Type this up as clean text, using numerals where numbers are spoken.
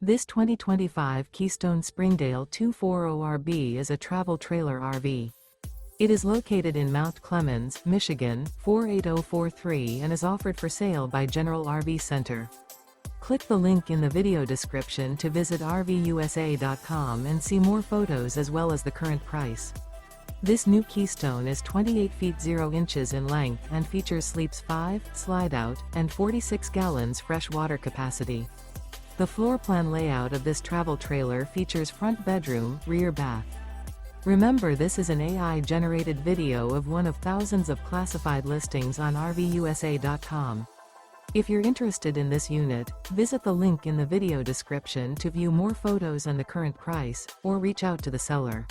This 2025 Keystone Springdale 240RB is a travel trailer RV. It is located in Mount Clemens, Michigan, 48043 and is offered for sale by General RV Center. Click the link in the video description to visit RVUSA.com and see more photos as well as the current price. This new Keystone is 28 feet 0 inches in length and features sleeps 5, Slideout, and 46 gallons fresh water capacity. The floor plan layout of this travel trailer features front bedroom, rear bath. Remember, this is an AI-generated video of one of thousands of classified listings on RVUSA.com. If you're interested in this unit, visit the link in the video description to view more photos and the current price, or reach out to the seller.